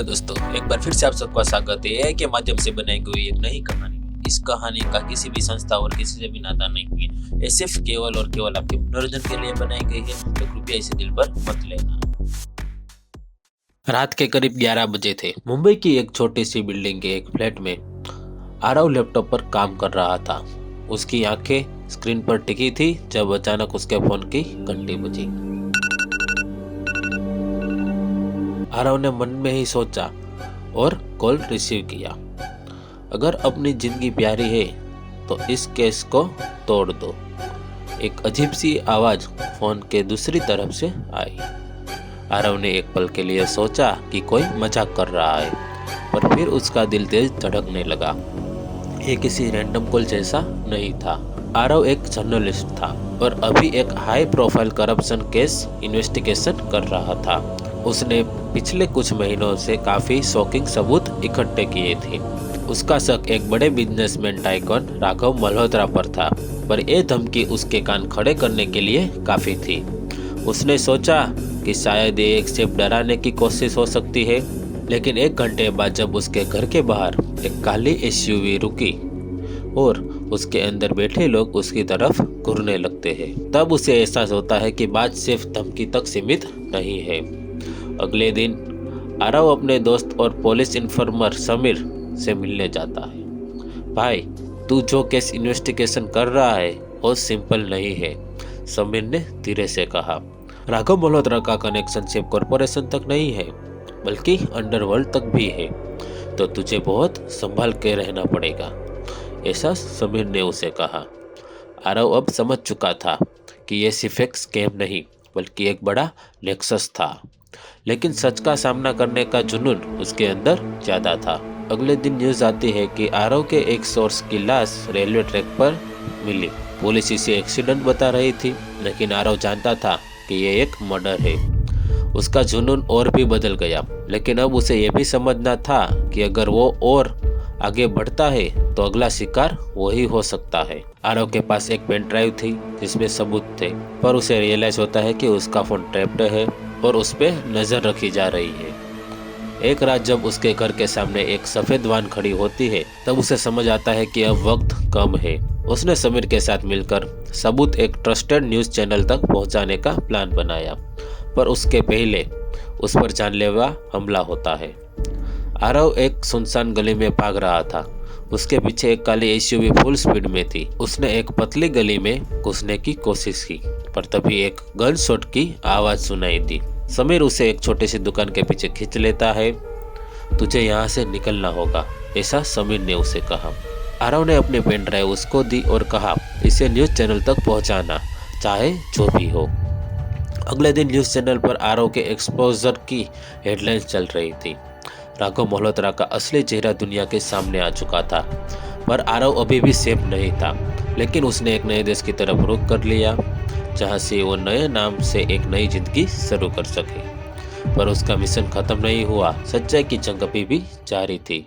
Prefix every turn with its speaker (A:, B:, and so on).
A: Hello दोस्तों, एक बार फिर से आप सबका स्वागत है AI के माध्यम से बनाई गई एक नई कहानी में। इस कहानी का किसी भी संस्था और किसी से भी नाता नहीं है। ये सिर्फ केवल और केवल आपके मनोरंजन के लिए बनाई गई है, तो कृपया इसे दिल पर मत लेना। रात के करीब 11 बजे थे। मुंबई की एक छोटी सी बिल्डिंग के एक फ्लैट में आरव लैपटॉप पर काम कर रहा था। उसकी आंखें स्क्रीन पर टिकी थी जब अचानक उसके फोन की घंटी बजी। आरव ने मन में ही सोचा और कॉल रिसीव किया। अगर अपनी जिंदगी प्यारी है तो इस केस को तोड़ दो। एक अजीब सी आवाज फोन के दूसरी तरफ से आई। आरव ने एक पल के लिए सोचा कि कोई मजाक कर रहा है, पर फिर उसका दिल तेज धड़कने लगा। ये किसी रैंडम कॉल जैसा नहीं था। आरव एक जर्नलिस्ट था और अभी एक high profile corruption case investigation कर रहा था। उसने पिछले कुछ महीनों से काफी शॉकिंग सबूत इकट्ठे किए थे। उसका शक एक बड़े बिजनेसमैन टाइकून राघव मल्होत्रा पर था, पर यह धमकी उसके कान खड़े करने के लिए काफी थी। उसने सोचा कि शायद ये एक सिर्फ डराने की कोशिश हो सकती है, लेकिन एक घंटे बाद जब उसके घर के बाहर एक काली SUV रुकी और उसके अंदर बैठे लोग उसकी तरफ घूरने लगते हैं, तब उसे एहसास होता है कि बात सिर्फ धमकी तक सीमित नहीं है। अगले दिन आरव अपने दोस्त और पुलिस इन्फॉर्मर समीर से मिलने जाता है। भाई, तू जो केस इन्वेस्टिगेशन कर रहा है वो सिंपल नहीं है, समीर ने धीरे से कहा। राघव मल्होत्रा का कनेक्शन सिर्फ कॉरपोरेशन तक नहीं है, बल्कि अंडरवर्ल्ड तक भी है, तो तुझे बहुत संभाल के रहना पड़ेगा, ऐसा समीर ने उसे कहा। आरव अब समझ चुका था कि यह सिर्फ एक स्कैम नहीं बल्कि एक बड़ा नेक्सस था, लेकिन सच का सामना करने का जुनून उसके अंदर ज्यादा था। अगले दिन न्यूज आती है कि आरव के एक सोर्स की लाश रेलवे ट्रैक पर मिली। पुलिस इसे एक्सीडेंट बता रही थी, लेकिन आरव जानता था कि यह एक मर्डर है। उसका जुनून और भी बदल गया, लेकिन अब उसे यह भी समझना था कि अगर वो और आगे बढ़ता है तो अगला शिकार वही हो सकता है। आरव के पास एक पेन ड्राइव थी जिसमें सबूत थे, पर उसे रियलाइज होता है कि उसका फोन ट्रैप्ड है और उस पे नजर रखी जा रही है। एक रात जब उसके घर के सामने एक सफेद वान खड़ी होती है, तब उसे समझ आता है कि अब वक्त कम है। उसने समीर के साथ मिलकर सबूत एक ट्रस्टेड न्यूज चैनल तक पहुंचाने का प्लान बनाया, पर उसके पहले उस पर जानलेवा हमला होता है। आरव एक सुनसान गली में भाग रहा था। उसके पीछे एक काली SUV फुल स्पीड में थी। उसने एक पतली गली में घुसने की कोशिश की, पर तभी एक गन शॉट की आवाज सुनाई दी। समीर उसे एक छोटी सी दुकान के पीछे खींच लेता है। तुझे यहाँ से निकलना होगा, ऐसा समीर ने उसे कहा। आरव ने अपनी पेन ड्राइव उसको दी और कहा, इसे न्यूज चैनल तक पहुँचाना, चाहे जो भी हो। अगले दिन न्यूज चैनल पर आरव के एक्सपोजर की हेडलाइंस चल रही थी। राघव मल्होत्रा का असली चेहरा दुनिया के सामने आ चुका था, पर आरव अभी भी सेफ नहीं था। लेकिन उसने एक नए देश की तरफ रुख कर लिया, जहां से वो नए नाम से एक नई जिंदगी शुरू कर सके। पर उसका मिशन खत्म नहीं हुआ। सच्चाई की जंग अभी भी जारी थी।